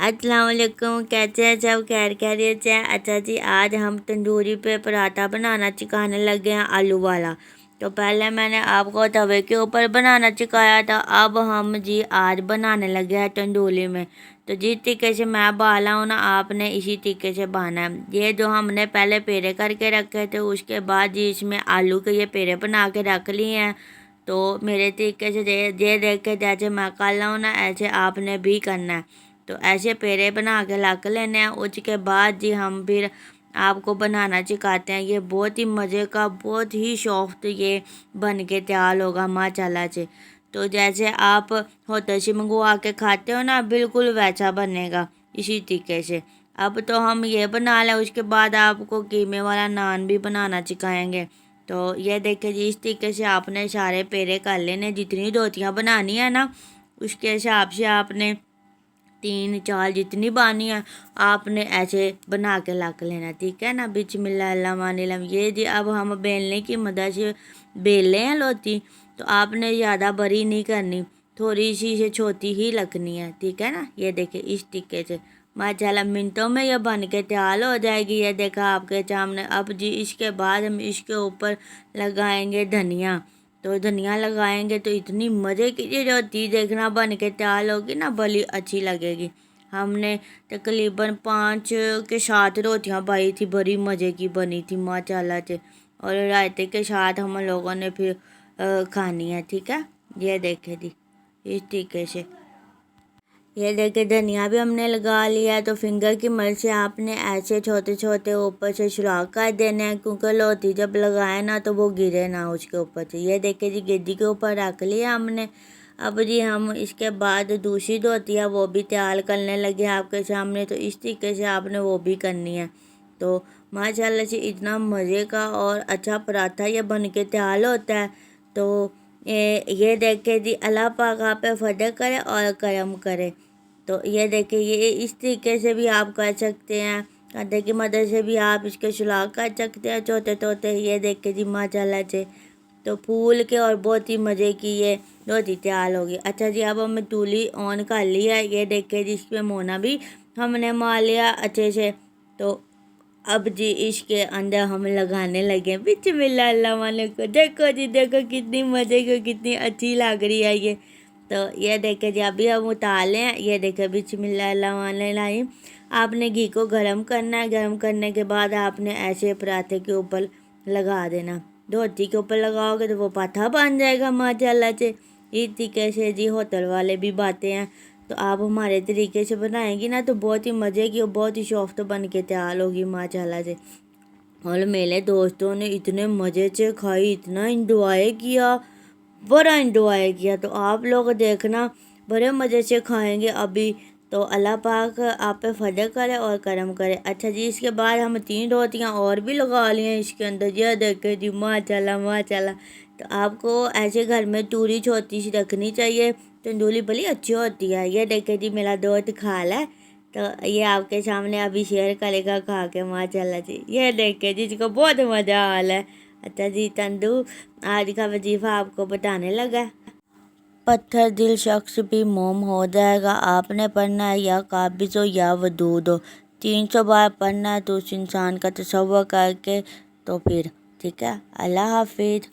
अस्सलाम वालेकुम, कैसे हैं सब? खैर खैरियत से हैं? अच्छा जी, आज हम तंदूरी पे पराठा बनाना सिखाने लगे हैं, आलू वाला। तो पहले मैंने आपको तवे के ऊपर बनाना सिखाया था, अब हम जी आज बनाने लगे हैं तंदूरी में। तो जिस तरीके से मैं बाला हूँ ना, आपने इसी तरीके से बाना है। ये जो हमने पहले पेड़े करके रखे थे, उसके बाद जी इसमें आलू के ये पेड़े बना के रख लिए हैं। तो मेरे तरीके से ये देख के जैसे मैं कर रहा हूँ ना, ऐसे आपने भी करना है। तो ऐसे पेड़े बना के रख लेने हैं। उसके बाद जी हम फिर आपको बनाना सिखाते हैं। ये बहुत ही मज़े का, बहुत ही सॉफ्ट ये बन के तैयार होगा माशाल्लाह से। तो जैसे आप होटल से मंगवा के खाते हो ना, बिल्कुल वैसा बनेगा इसी तरीके से। अब तो हम ये बना लें, उसके बाद आपको कीमे वाला नान भी बनाना सिखाएंगे। तो ये देखिए जी, इस तरीके से आपने सारे पेड़े कर लेने। जितनी रोटियां बनानी है ना, उसके हिसाब से आपने 3 4 जितनी बानी है आपने ऐसे बना के रख लेना, ठीक है ना। बिस्मिल्लाहिर्रहमानिर्रहीम। ये जी अब हम बेलने की मदद से बेले हैं रोटी। तो आपने ज़्यादा बड़ी नहीं करनी, थोड़ी सी से छोटी ही रखनी है, ठीक है ना। ये देखिए इस तरीके से माशाल्लाह मिनटों में ये बन के तैयार हो जाएगी। ये देखा आपके सामने। अब जी इसके बाद हम इसके ऊपर लगाएंगे धनिया। तो धनिया लगाएंगे तो इतनी मज़े की चीज़ होती है, देखना बन के तैयार होगी ना, बड़ी अच्छी लगेगी। हमने तकरीबन 5 के 7 रोटियां पाई थी, बड़ी मज़े की बनी थी माशाल्लाह से। और रायते के साथ हम लोगों ने फिर खानी है, ठीक है। ये देखे जी इस तरीके से। ये देखिए धनिया भी हमने लगा लिया है। तो फिंगर की मदद से आपने ऐसे छोटे छोटे ऊपर से सुराख कर देने हैं, क्योंकि लोटी जब लगाए ना तो वो गिरे ना उसके ऊपर से। ये देखिए जी गिद्दी के ऊपर रख लिया हमने। अब जी हम इसके बाद दूसरी रोटी है वो भी तैयार करने लगे हैं आपके सामने। तो इस तरीके से आपने वो भी करनी है। तो माशाल्लाह से इतना मज़े का और अच्छा पराठा ये बन के तैयार होता है। तो ये देखे जी, अल्लाह पाक आप पे फतह करे और करम करे। तो ये देखिए, ये इस तरीके से भी आप कर सकते हैं, कांटे की मदद से भी आप इसके सुराख कर सकते हैं छोटे छोटे। ये देखिए जी माशाल्लाह से। तो फूल के और बहुत ही मज़े की ये रोटी तैयार होगी। अच्छा जी, अब हमने चूल्ही ऑन कर लिया है। ये देखिए जी इसमें मोना भी हमने मार लिया अच्छे से। तो अब जी इसके अंदर हम लगाने लगे बिस्मिल्लाह। देखो जी, देखो कितनी मज़े की, कितनी अच्छी लग रही है ये। तो ये देखे जी अभी हम उतार लें। ये देखे बिस्मिल्लाहिर्रहमानिर्रहीम। आपने घी को गर्म करना है। गर्म करने के बाद आपने ऐसे पराठे के ऊपर लगा देना। रोटी के ऊपर लगाओगे तो वो पाथा बन जाएगा माशाल्लाह से। इस तरीके से जी होटल वाले भी बातें हैं। तो आप हमारे तरीके से बनाएंगी ना तो बहुत ही मज़े की और बहुत ही सॉफ्ट बन के तैयार होगी माशाल्लाह से। और मेरे दोस्तों ने इतने मज़े से खाई, इतना इंजॉय किया, बड़ा इंजॉय किया। तो आप लोग देखना बड़े मज़े से खाएंगे अभी। तो अल्लाह पाक आप पे फजल करे और करम करे। अच्छा जी, इसके बाद हम 3 रोटियां और भी लगा ली हैं इसके अंदर। यह देखे जी माशाल्लाह माशाल्लाह। तो आपको ऐसे घर में टूरी छोटी सी रखनी चाहिए, तंदूरी बड़ी अच्छी होती है। ये देखे जी मेरा दोस्त खा ला। तो ये आपके सामने अभी शेयर करेगा खा के माशाल्लाह जी। ये देखे जी, इसको बहुत मज़ा आ रहा है। अच्छा जी, तंदू आज का वजीफ़ा आपको बताने लगा। पत्थर दिल शख्स भी मोम हो जाएगा। आपने पढ़ना है या काबिज हो या वदूद हो। 300 बार पढ़ना है तो उस इंसान का तसव्वुर करके। तो फिर ठीक है। अल्लाह हाफिज़।